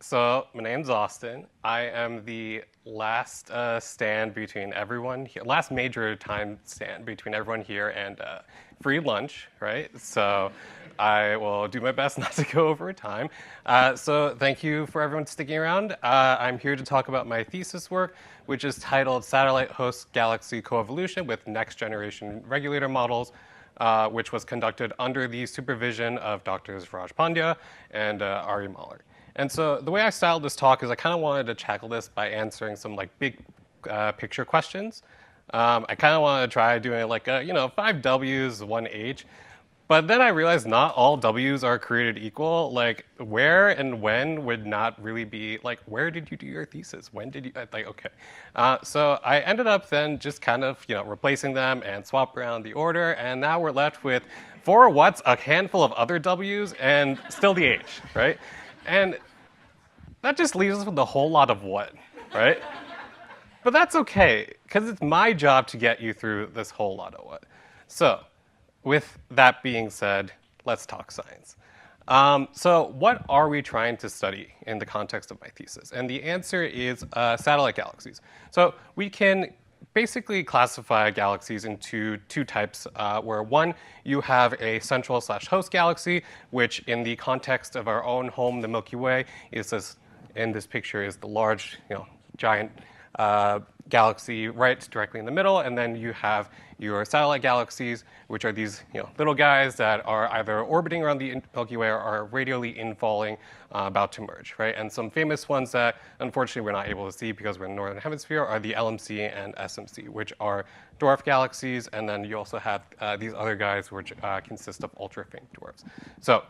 So my name's Austin. I am the last stand between everyone here, last major time stand between everyone here and free lunch, right? So I will do my best not to go over time. So thank you for everyone sticking around. I'm here to talk about my thesis work, which is titled Satellite Host Galaxy Coevolution with Next Generation Regulator Models, which was conducted under the supervision of Drs. Raj Pandya and Ari Mahler. And so the way I styled this talk is I kind of wanted to tackle this by answering some like big picture questions. I kind of wanted to try doing like 5 W's, 1 H. But then I realized not all W's are created equal. Like where and when would not really be like, where did you do your thesis? When did you, like, okay. So I ended up then just kind of, replacing them and swap around the order. And now we're left with 4 what's, a handful of other W's, and still the H, right? And that just leaves us with a whole lot of what, right? But that's okay, because it's my job to get you through this whole lot of what. So with that being said, let's talk science. So what are we trying to study in the context of my thesis? And the answer is satellite galaxies. So we can basically classify galaxies into 2 types, where one, you have a central/host galaxy, which in the context of our own home, the Milky Way, is this, in this picture, is the large, giant galaxy right directly in the middle, and then you have your satellite galaxies, which are these little guys that are either orbiting around the Milky Way or are radially infalling, about to merge, right? And some famous ones that unfortunately we're not able to see because we're in the northern hemisphere are the LMC and SMC, which are dwarf galaxies, and then you also have these other guys which consist of ultra-faint dwarfs. So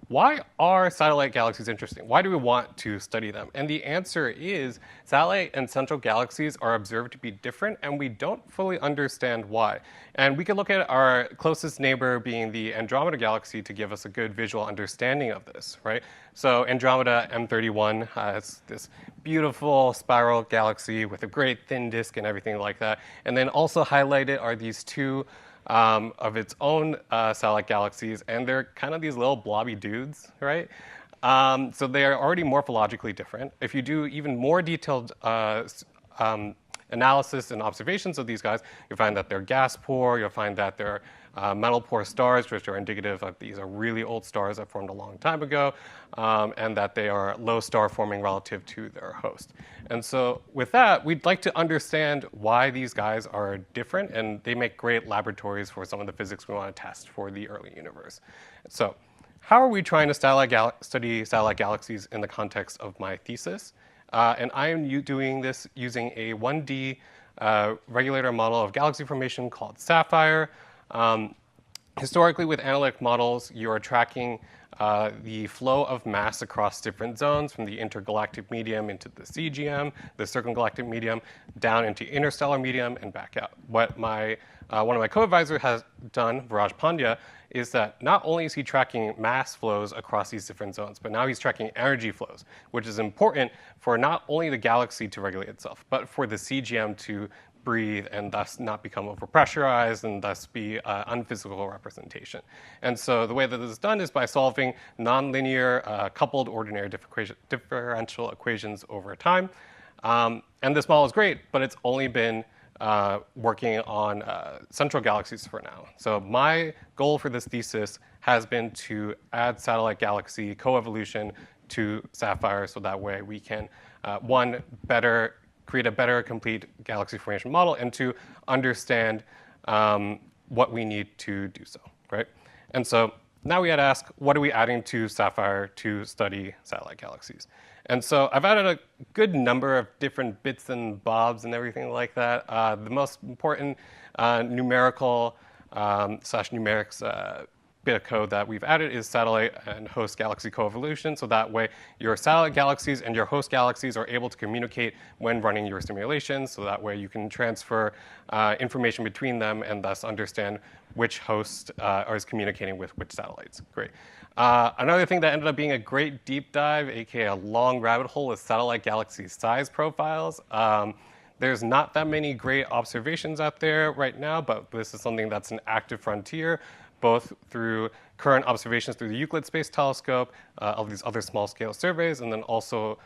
why are satellite galaxies interesting? Why do we want to study them? And the answer is satellite and central galaxies are observed to be different, and we don't fully understand why. And we can look at our closest neighbor being the Andromeda galaxy to give us a good visual understanding of this, right? So Andromeda M31 has this beautiful spiral galaxy with a great thin disk and everything like that. And then also highlighted are these 2 of its own satellite galaxies, and they're kind of these little blobby dudes, right? So they are already morphologically different. If you do even more detailed analysis and observations of these guys, you'll find that they're gas poor, you'll find that they're metal poor stars, which are indicative of these are really old stars that formed a long time ago, and that they are low star forming relative to their host. And so with that, we'd like to understand why these guys are different, and they make great laboratories for some of the physics we want to test for the early universe. So how are we trying to study satellite galaxies in the context of my thesis? And I am doing this using a 1D regulator model of galaxy formation called Sapphire. Historically, with analytic models, you are tracking the flow of mass across different zones, from the intergalactic medium into the CGM, the circumgalactic medium, down into interstellar medium, and back out. What one of my co-advisors has done, Raj Pandya, is that not only is he tracking mass flows across these different zones, but now he's tracking energy flows, which is important for not only the galaxy to regulate itself, but for the CGM to breathe and thus not become overpressurized and thus be unphysical representation. And so the way that this is done is by solving nonlinear coupled ordinary differential equations over time. And this model is great, but it's only been working on central galaxies for now. So my goal for this thesis has been to add satellite galaxy coevolution to Sapphire, so that way we can, one, create a better complete galaxy formation model, and to understand what we need to do so, right? And so now we had to ask, what are we adding to Sapphire to study satellite galaxies? And so I've added a good number of different bits and bobs and everything like that. The most important numerical / numerics bit of code that we've added is satellite and host galaxy coevolution. So that way your satellite galaxies and your host galaxies are able to communicate when running your simulations. So that way you can transfer information between them and thus understand which host is communicating with which satellites. Great. Another thing that ended up being a great deep dive, aka a long rabbit hole, is satellite galaxy size profiles. There's not that many great observations out there right now, but this is something that's an active frontier. both through current observations through the Euclid Space Telescope, all these other small-scale surveys, and then also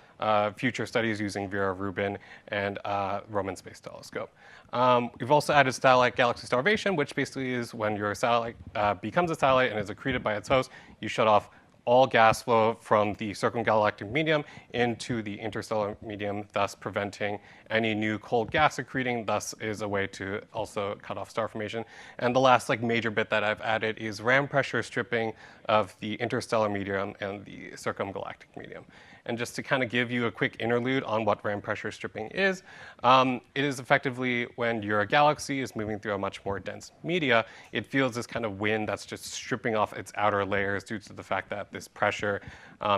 future studies using Vera Rubin and Roman Space Telescope. We've also added satellite galaxy starvation, which basically is when your satellite becomes a satellite and is accreted by its host, you shut off all gas flow from the circumgalactic medium into the interstellar medium, thus preventing any new cold gas accreting, thus is a way to also cut off star formation. And the last major bit that I've added is ram pressure stripping of the interstellar medium and the circumgalactic medium. And just to kind of give you a quick interlude on what ram pressure stripping is, it is effectively when your galaxy is moving through a much more dense media, it feels this kind of wind that's just stripping off its outer layers due to the fact that this pressure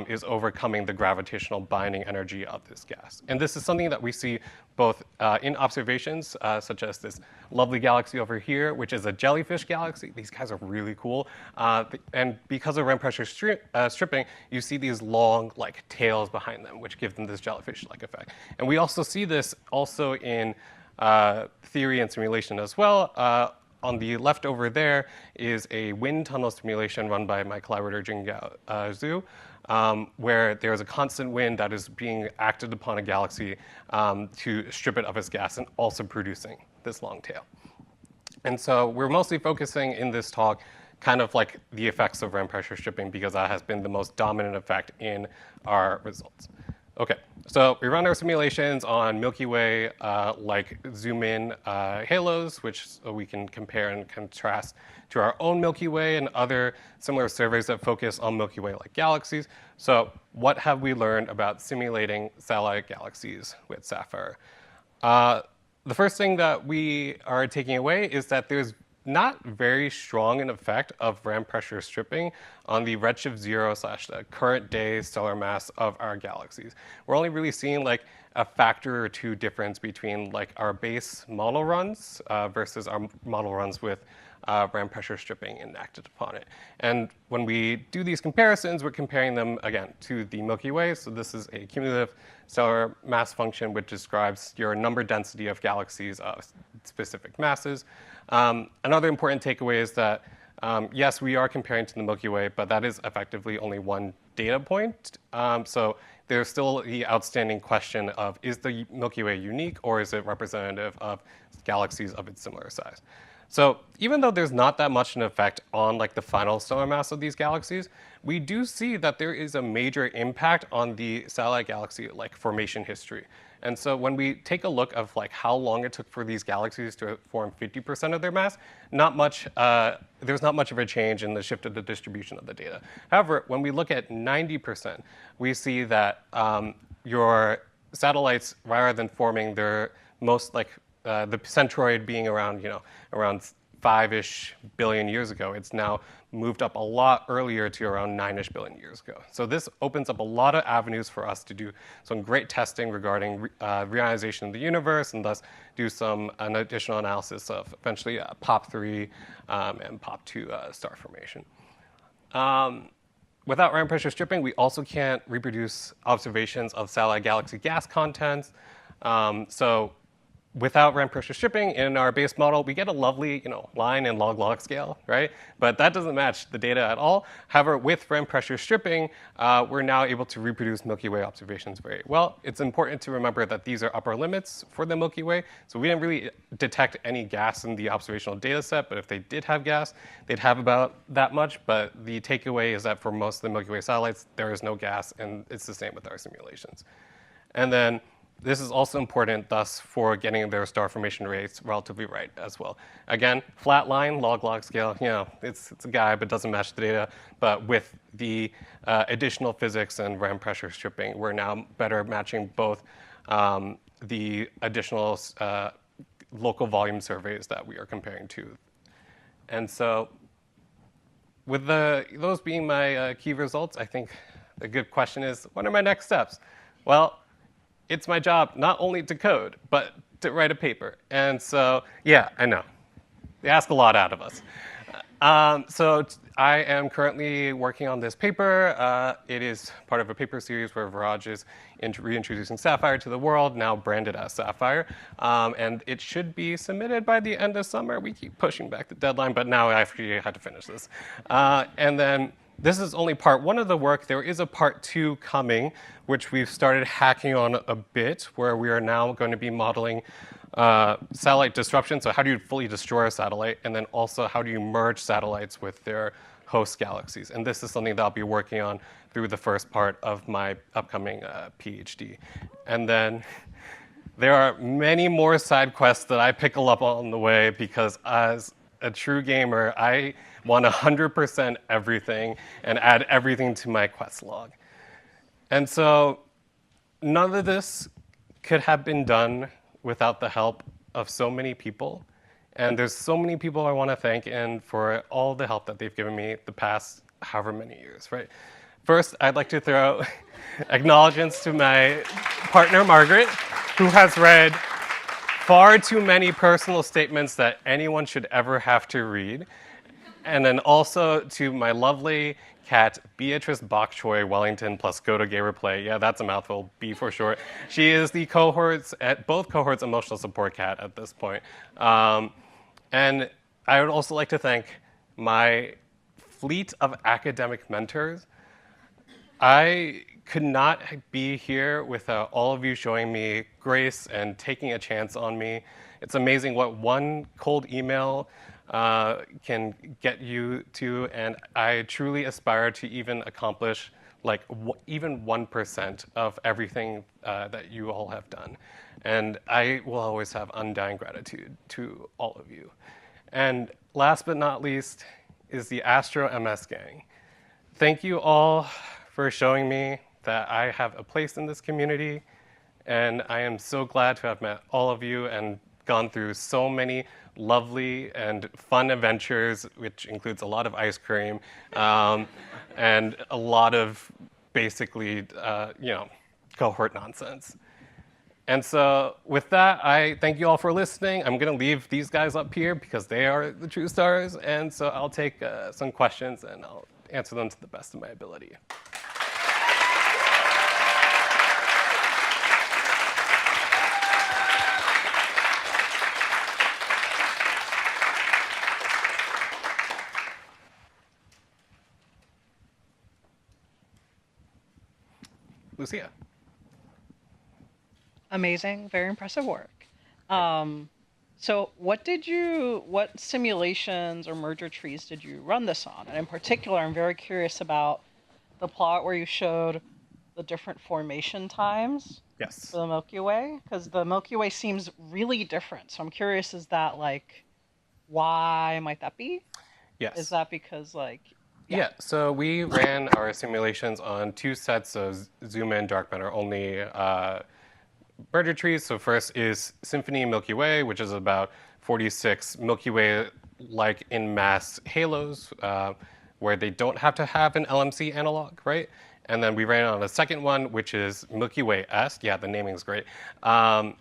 is overcoming the gravitational binding energy of this gas. And this is something that we see both in observations, such as this lovely galaxy over here, which is a jellyfish galaxy. These guys are really cool. And because of ram pressure stripping, you see these long tails behind them, which give them this jellyfish-like effect. And we also see this also in theory and simulation as well. On the left over there is a wind tunnel simulation run by my collaborator Jingyao Zhu, where there's a constant wind that is being acted upon a galaxy to strip it of its gas and also producing this long tail. And so we're mostly focusing in this talk kind of the effects of ram pressure stripping because that has been the most dominant effect in our results. Okay, so we run our simulations on Milky Way, zoom-in halos, which we can compare and contrast to our own Milky Way and other similar surveys that focus on Milky Way-like galaxies. So what have we learned about simulating satellite galaxies with SAPHIR? The first thing that we are taking away is that there's not very strong an effect of ram pressure stripping on the redshift 0 / the current day stellar mass of our galaxies. We're only really seeing a factor or two difference between our base model runs versus our model runs with ram pressure stripping enacted upon it. And when we do these comparisons, we're comparing them, again, to the Milky Way. So this is a cumulative stellar mass function, which describes your number density of galaxies of specific masses. Another important takeaway is that, yes, we are comparing to the Milky Way, but that is effectively only one data point. So there's still the outstanding question of, is the Milky Way unique, or is it representative of galaxies of its similar size? So even though there's not that much an effect on the final stellar mass of these galaxies, we do see that there is a major impact on the satellite galaxy formation history. And so when we take a look of how long it took for these galaxies to form 50% of their mass, there's not much of a change in the shift of the distribution of the data. However, when we look at 90%, we see that your satellites, rather than forming their most the centroid being around 5-ish billion years ago, it's now moved up a lot earlier to around 9-ish billion years ago. So this opens up a lot of avenues for us to do some great testing regarding reionization of the universe, and thus do an additional analysis of eventually POP3 and POP2 star formation. Without ram pressure stripping, we also can't reproduce observations of satellite galaxy gas contents. So without ram pressure stripping in our base model, we get a lovely line and log scale, right? But that doesn't match the data at all. However, with ram pressure stripping, we're now able to reproduce Milky Way observations very well. It's important to remember that these are upper limits for the Milky Way. So we didn't really detect any gas in the observational data set, but if they did have gas, they'd have about that much. But the takeaway is that for most of the Milky Way satellites, there is no gas, and it's the same with our simulations. And then this is also important, thus, for getting their star formation rates relatively right as well. Again, flat line, log scale, it's a guy, but doesn't match the data. But with the additional physics and ram pressure stripping, we're now better matching both the additional local volume surveys that we are comparing to. And so with those being my key results, I think the good question is, what are my next steps? Well, it's my job not only to code, but to write a paper. And so, yeah, I know. They ask a lot out of us. I am currently working on this paper. It is part of a paper series where Viraj is reintroducing Sapphire to the world, now branded as Sapphire. And it should be submitted by the end of summer. We keep pushing back the deadline, but now I actually had to finish this. And then this is only part one of the work. There is a part two coming, which we've started hacking on a bit, where we are now going to be modeling satellite disruption. So how do you fully destroy a satellite? And then also how do you merge satellites with their host galaxies? And this is something that I'll be working on through the first part of my upcoming PhD. And then there are many more side quests that I pick up on the way because as a true gamer, I want 100% everything and add everything to my quest log. And so none of this could have been done without the help of so many people. And there's so many people I want to thank and for all the help that they've given me the past however many years, right? First, I'd like to throw acknowledgements to my partner, Margaret, who has read far too many personal statements that anyone should ever have to read. And then also to my lovely cat, Beatrice Bok Choy Wellington plus Austen Gabrielpillai. Yeah, that's a mouthful, B for short. She is the both cohorts emotional support cat at this point. And I would also like to thank my fleet of academic mentors. I could not be here without all of you showing me grace and taking a chance on me. It's amazing what one cold email can get you to, and I truly aspire to even accomplish like even 1% of everything that you all have done. And I will always have undying gratitude to all of you. And last but not least is the Astro MS gang. Thank you all for showing me that I have a place in this community, and I am so glad to have met all of you and gone through so many lovely and fun adventures, which includes a lot of ice cream and a lot of basically, cohort nonsense. And so with that, I thank you all for listening. I'm going to leave these guys up here because they are the true stars. And so I'll take some questions and I'll answer them to the best of my ability. Lucia. Amazing, very impressive work. So what simulations or merger trees did you run this on? And in particular, I'm very curious about the plot where you showed the different formation times Yes. for the Milky Way, because the Milky Way seems really different. So I'm curious, is that like, why might that be? Yes. Is that because like, Yeah, so we ran our simulations on two sets of zoom-in dark matter only merger trees. So first is Symphony Milky Way, which is about 46 Milky Way-like in mass halos, where they don't have to have an LMC analog, right? And then we ran on a second one, which is Milky Way S. Yeah, the naming is great.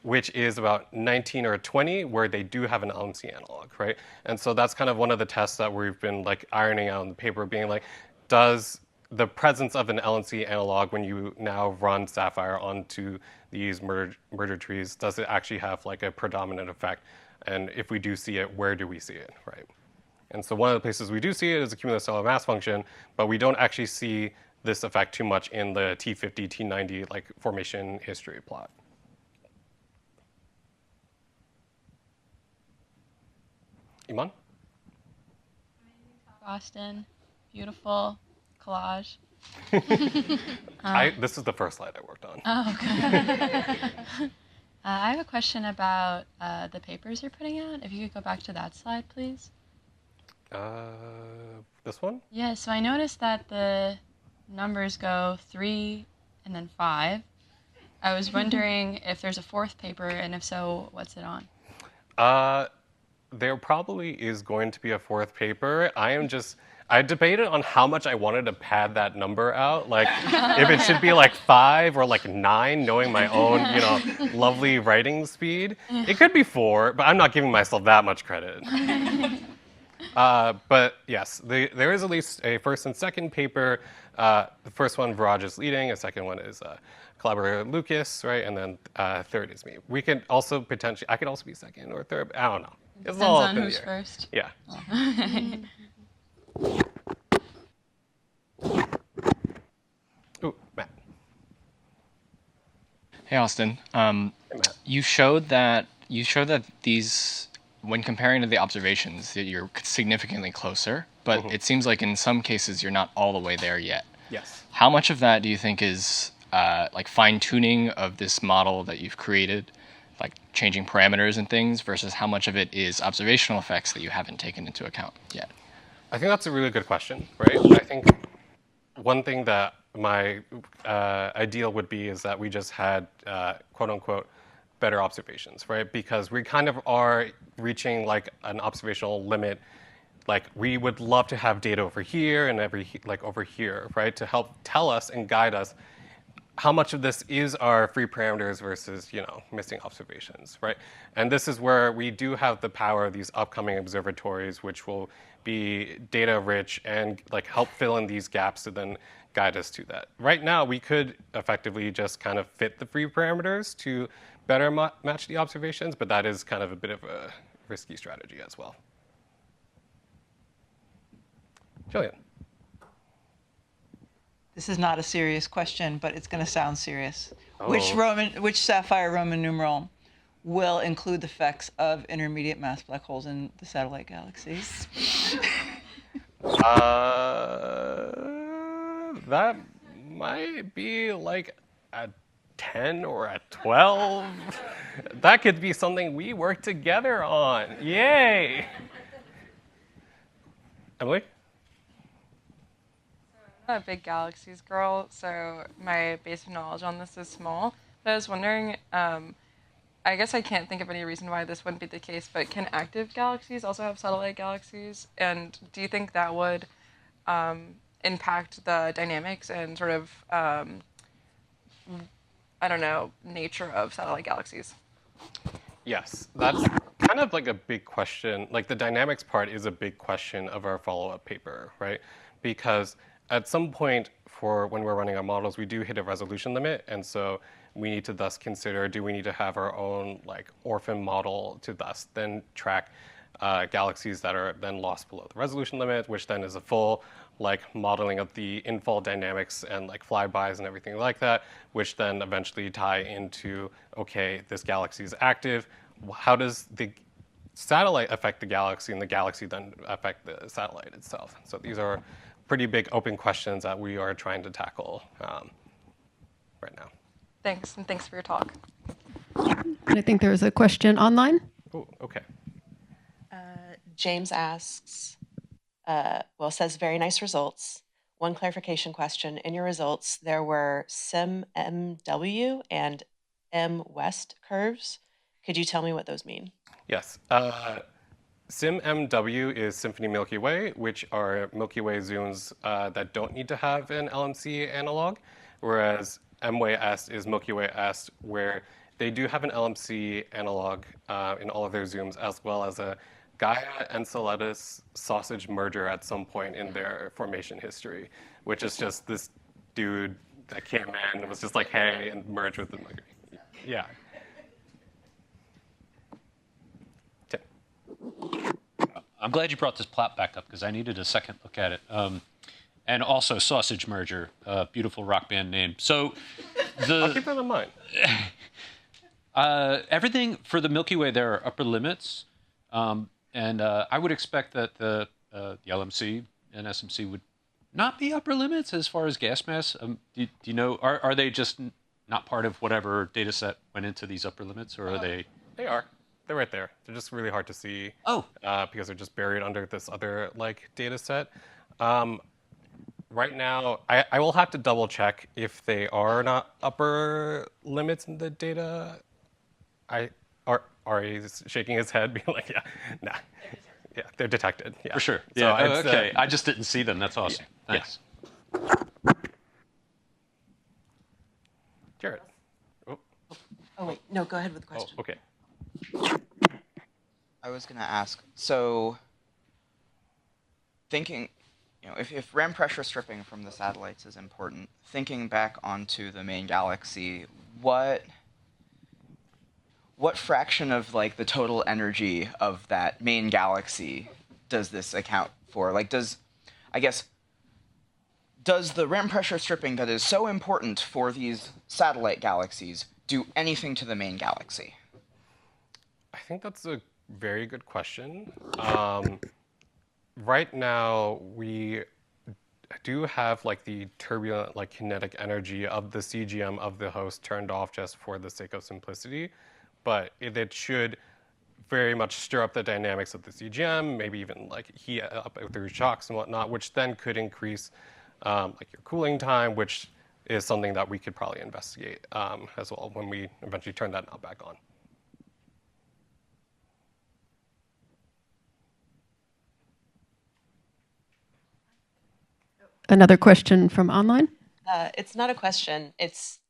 Which is about 19 or 20, where they do have an LMC analog, right? And so that's kind of one of the tests that we've been like ironing out in the paper, being like, does the presence of an LMC analog when you now run Sapphire onto these merger trees, does it actually have like a predominant effect? And if we do see it, where do we see it, right? And so one of the places we do see it is the cumulative stellar mass function, but we don't actually see this effect too much in the T50, T90 like formation history plot. Iman? Austen, beautiful collage. This is the first slide I worked on. Oh, okay. I have a question about the papers you're putting out. If you could go back to that slide, please. This one? Yeah, so I noticed that the numbers go 3 and then 5. I was wondering if there's a fourth paper, and if so, what's it on? There probably is going to be a fourth paper. I debated on how much I wanted to pad that number out. Like, if it should be like 5 or like 9, knowing my own, lovely writing speed. It could be 4, but I'm not giving myself that much credit. But yes, there is at least a first and second paper. The first one, Viraj is leading. The second one is collaborator Lucas, right? And then third is me. We could also potentially, I could also be second or third. I don't know. It's Depends all on up in who's the air. first. Yeah. Ooh, Matt. Hey, Austin. Hey, Matt. You showed that these, when comparing to the observations, that you're significantly closer, but it seems like in some cases you're not all the way there yet. Yes. How much of that do you think is like fine-tuning of this model that you've created, like changing parameters and things, versus how much of it is observational effects that you haven't taken into account yet? I think that's a really good question, right? I think one thing that my ideal would be is that we just had quote unquote better observations, right? Because we kind of are reaching like an observational limit. Like we would love to have data over here and over here, right? To help tell us and guide us how much of this is our free parameters versus, missing observations, right? And this is where we do have the power of these upcoming observatories, which will be data rich and like help fill in these gaps to then guide us to that. Right now, we could effectively just kind of fit the free parameters to better match the observations, but that is kind of a bit of a risky strategy as well. Jillian. This is not a serious question, but it's going to sound serious. Oh. Which sapphire Roman numeral will include the effects of intermediate mass black holes in the satellite galaxies? That might be like a 10 or a 12. That could be something we work together on. Yay! Emily? I'm not a big galaxies girl, so my base of knowledge on this is small. But I was wondering, I guess I can't think of any reason why this wouldn't be the case, but can active galaxies also have satellite galaxies? And do you think that would impact the dynamics and sort of, nature of satellite galaxies? Yes, that's kind of like a big question. Like the dynamics part is a big question of our follow-up paper, right? Because at some point for when we're running our models, we do hit a resolution limit. And so we need to thus consider, do we need to have our own like orphan model to thus then track galaxies that are then lost below the resolution limit, which then is a full like modeling of the infall dynamics and like flybys and everything like that, which then eventually tie into, okay, this galaxy is active. How does the satellite affect the galaxy and the galaxy then affect the satellite itself? So these are pretty big open questions that we are trying to tackle right now. Thanks, and thanks for your talk. And I think there was a question online. Oh, okay. James asks, says very nice results. One clarification question. In your results, there were SIM-MW and M-West curves. Could you tell me what those mean? Yes. SIM-MW is Symphony Milky Way, which are Milky Way zooms that don't need to have an LMC analog, whereas M-Way-S is Milky Way-S, where they do have an LMC analog in all of their zooms, as well as a Gaia-Enceladus sausage merger at some point in their formation history, which is just this dude that came in and was just like, hey, and merged with the Mercury. Yeah. Tim. I'm glad you brought this plot back up because I needed a second look at it. And also Sausage Merger, beautiful rock band name. So I'll keep that in mind. Everything for the Milky Way, there are upper limits. And I would expect that the LMC and SMC would not be upper limits as far as gas mass. Do you know, are they just not part of whatever data set went into these upper limits, or are they? They are. They're right there. They're just really hard to see. Oh. Because they're just buried under this other like data set. Right now, I will have to double check if they are not upper limits in the data. Ari is shaking his head, being like, yeah, nah. Yeah, they're detected. Yeah. For sure. So Yeah, okay. I just didn't see them. That's awesome. Yeah. Thanks. Jared. Oh, wait. No, go ahead with the question. Okay. I was going to ask, so thinking, if RAM pressure stripping from the satellites is important, thinking back onto the main galaxy, what fraction of like the total energy of that main galaxy does this account for? Like, does the RAM pressure stripping that is so important for these satellite galaxies do anything to the main galaxy? I think that's a very good question. Right now, we do have like the turbulent, like kinetic energy of the CGM of the host turned off just for the sake of simplicity, but it should very much stir up the dynamics of the CGM, maybe even like heat up through shocks and whatnot, which then could increase like your cooling time, which is something that we could probably investigate as well when we eventually turn that knob back on. Another question from online. It's not a question. It's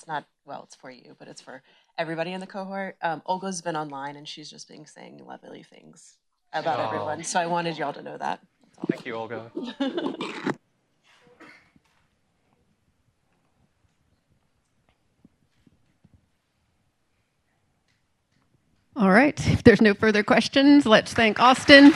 not, well, it's for you, but it's for everybody in the cohort. Olga's been online and she's just been saying lovely things about everyone. So I wanted y'all to know that. That's all. Thank you, Olga. All right. If there's no further questions, let's thank Austen.